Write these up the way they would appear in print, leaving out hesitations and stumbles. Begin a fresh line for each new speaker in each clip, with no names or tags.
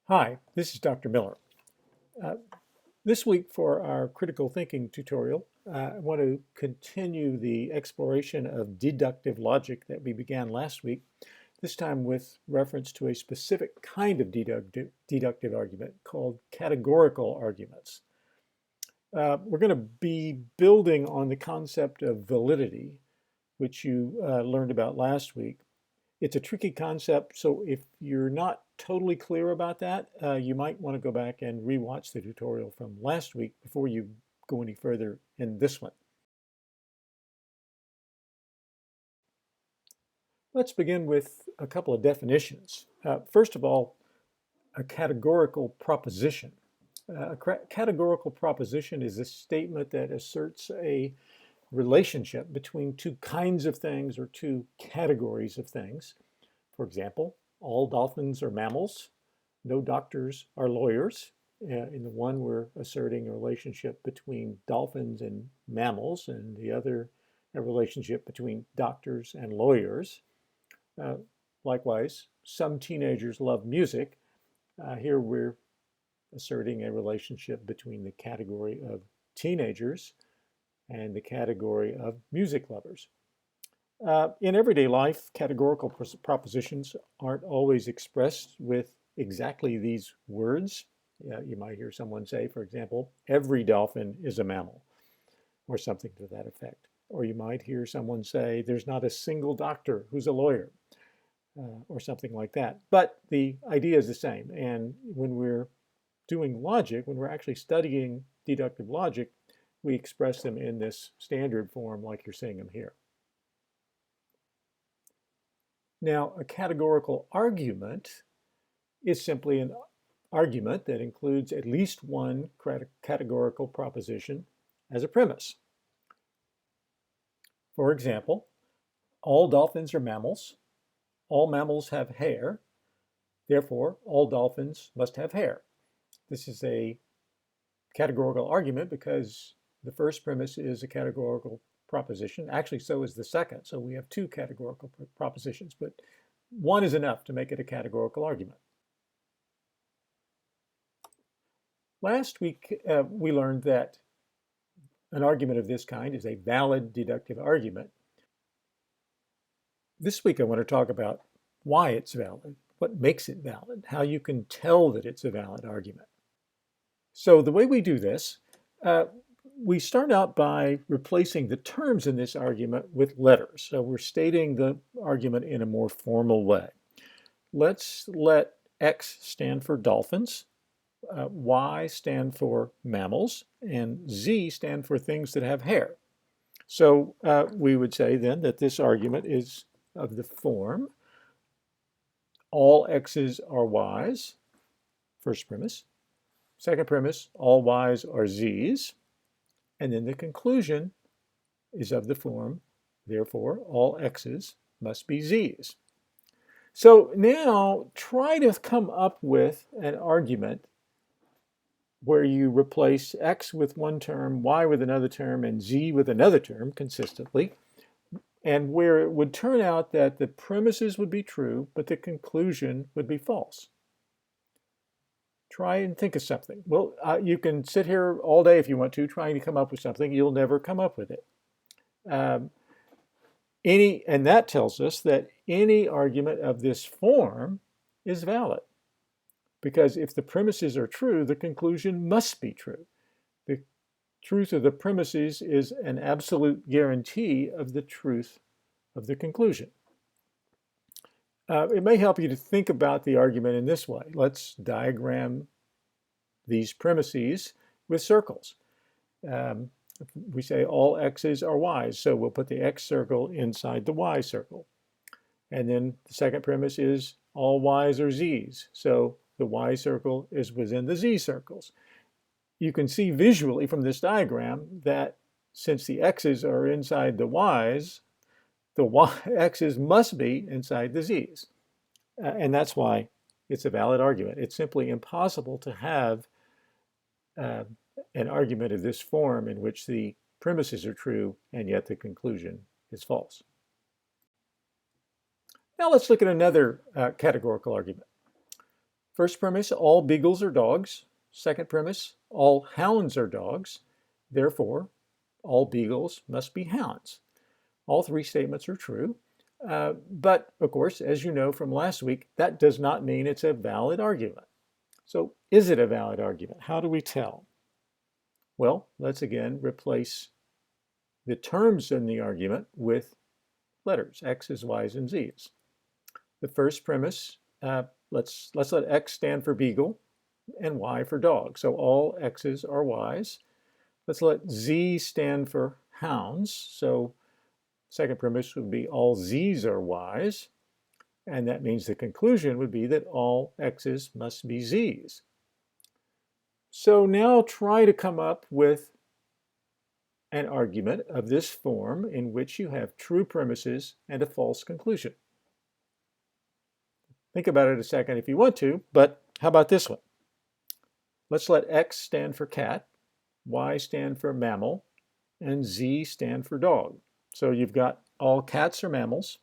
Hi, this is Dr. Miller. Uh, this week for our critical thinking tutorial, I want to continue the exploration of deductive logic that we began last week, this time with reference to a specific kind of deductive argument called categorical arguments. We're going to be building on the concept of validity, which you learned about last week. It's a tricky concept, so if you're not totally clear about that, you might want to go back and rewatch the tutorial from last week before you go any further in this one. Let's begin with a couple of definitions. First of all, a categorical proposition. A categorical proposition is a statement that asserts a relationship between two kinds of things or two categories of things. For example, all dolphins are mammals, no doctors are lawyers. In the one, we're asserting a relationship between dolphins and mammals, and the other, a relationship between doctors and lawyers. Likewise, some teenagers love music. Here we're asserting a relationship between the category of teenagers and the category of music lovers. In everyday life, categorical propositions aren't always expressed with exactly these words. You might hear someone say, for example, every dolphin is a mammal, or something to that effect. Or you might hear someone say, there's not a single doctor who's a lawyer, or something like that. But the idea is the same. And when we're doing logic, when we're actually studying deductive logic, we express them in this standard form like you're seeing them here. Now, a categorical argument is simply an argument that includes at least one categorical proposition as a premise. For example, all dolphins are mammals. All mammals have hair. Therefore, all dolphins must have hair. This is a categorical argument because the first premise is a categorical proposition. Actually, so is the second. So we have two categorical propositions, but one is enough to make it a categorical argument. Last week, we learned that an argument of this kind is a valid deductive argument. This week, I want to talk about why it's valid, what makes it valid, how you can tell that it's a valid argument. So the way we do this, we start out by replacing the terms in this argument with letters. So we're stating the argument in a more formal way. Let's let X stand for dolphins, Y stand for mammals, and Z stand for things that have hair. So we would say then that this argument is of the form all X's are Y's, first premise. Second premise, all Y's are Z's. And then the conclusion is of the form, therefore, all X's must be Z's. So now try to come up with an argument where you replace X with one term, Y with another term, and Z with another term consistently, and where it would turn out that the premises would be true, but the conclusion would be false. Try and think of something. Well, you can sit here all day if you want to, trying to come up with something. You'll never come up with it. And that tells us that any argument of this form is valid. Because if the premises are true, the conclusion must be true. The truth of the premises is an absolute guarantee of the truth of the conclusion. It may help you to think about the argument in this way. Let's diagram these premises with circles. We say all X's are Y's, so we'll put the X circle inside the Y circle. And then the second premise is all Y's are Z's, so the Y circle is within the Z circles. You can see visually from this diagram that since the X's are inside the Y's, the X's must be inside the Z's. And that's why it's a valid argument. It's simply impossible to have an argument of this form in which the premises are true and yet the conclusion is false. Now let's look at another categorical argument. First premise, all beagles are dogs. Second premise, all hounds are dogs. Therefore, all beagles must be hounds. All three statements are true. But, of course, as you know from last week, that does not mean it's a valid argument. So is it a valid argument? How do we tell? Well, let's again replace the terms in the argument with letters, x's, y's, and z's. The first premise, let's let x stand for beagle and y for dog. So all x's are y's. Let's let z stand for hounds. So second premise would be all z's are y's. And that means the conclusion would be that all x's must be z's. So now try to come up with an argument of this form in which you have true premises and a false conclusion. Think about it a second if you want to, but how about this one? Let's let x stand for cat, y stand for mammal, and z stand for dog. So you've got all cats are mammals,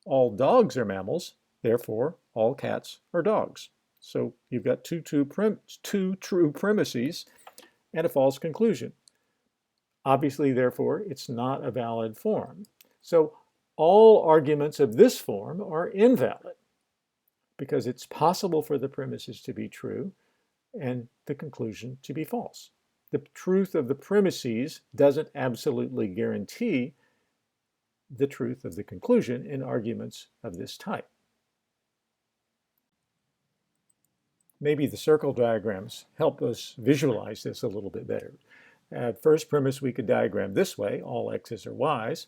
all dogs are mammals, therefore all cats are dogs. So you've got two true premises and a false conclusion. Obviously, therefore, it's not a valid form. So all arguments of this form are invalid because it's possible for the premises to be true and the conclusion to be false. The truth of the premises doesn't absolutely guarantee the truth of the conclusion in arguments of this type. Maybe the circle diagrams help us visualize this a little bit better. First premise we could diagram this way, all x's are y's.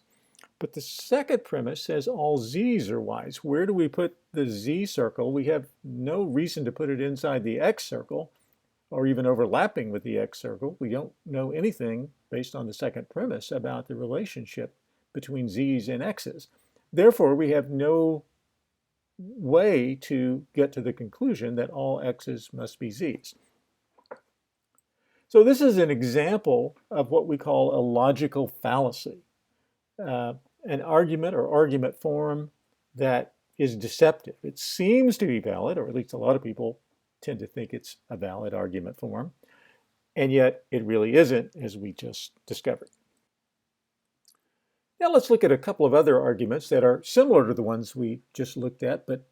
But the second premise says all z's are y's. Where do we put the z circle? We have no reason to put it inside the x circle or even overlapping with the x circle. We don't know anything based on the second premise about the relationship between z's and x's. Therefore, we have no way to get to the conclusion that all x's must be z's. So this is an example of what we call a logical fallacy, an argument or argument form that is deceptive. It seems to be valid, or at least a lot of people tend to think it's a valid argument form, and yet it really isn't, as we just discovered. Now let's look at a couple of other arguments that are similar to the ones we just looked at, but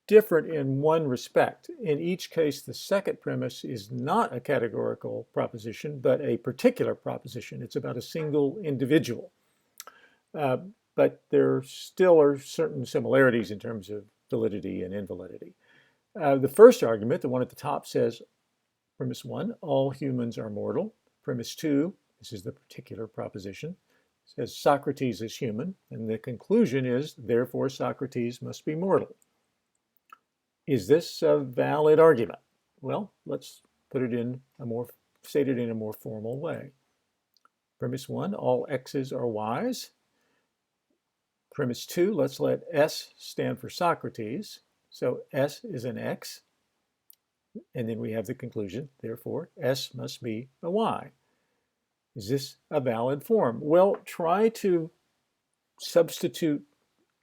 different in one respect. In each case, the second premise is not a categorical proposition, but a particular proposition. It's about a single individual. But there still are certain similarities in terms of validity and invalidity. The first argument, the one at the top, says, premise 1, all humans are mortal. Premise 2, this is the particular proposition, says Socrates is human, and the conclusion is, therefore, Socrates must be mortal. Is this a valid argument? Well, let's put it in stated in a more formal way. Premise 1, all x's are y's. Premise 2, let's let S stand for Socrates. So S is an x, and then we have the conclusion, therefore, S must be a y. Is this a valid form? Well, try to substitute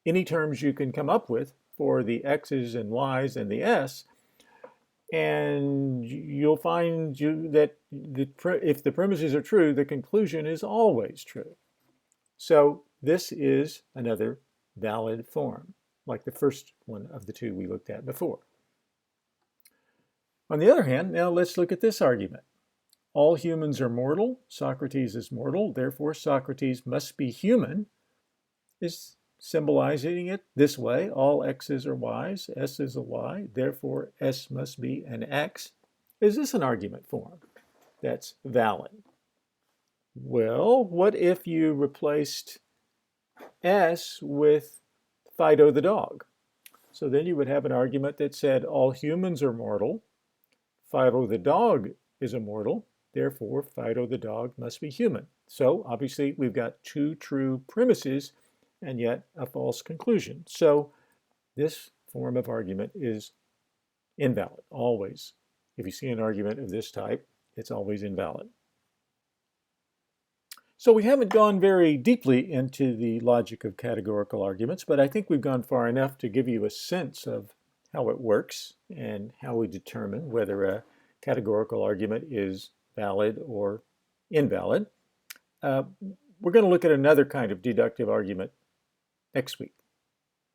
any terms you can come up with for the x's and y's and the s, and you'll find that if the premises are true, the conclusion is always true. So this is another valid form, like the first one of the two we looked at before. On the other hand, now let's look at this argument. All humans are mortal. Socrates is mortal. Therefore, Socrates must be human. Is symbolizing it this way. All x's are y's. S is a y. Therefore, S must be an x. Is this an argument form that's valid? Well, what if you replaced S with Fido the dog? So then you would have an argument that said all humans are mortal. Fido the dog is immortal. Therefore, Fido the dog must be human. So obviously we've got two true premises and yet a false conclusion. So this form of argument is invalid, always. If you see an argument of this type, it's always invalid. So we haven't gone very deeply into the logic of categorical arguments, but I think we've gone far enough to give you a sense of how it works and how we determine whether a categorical argument is valid or invalid. We're going to look at another kind of deductive argument next week.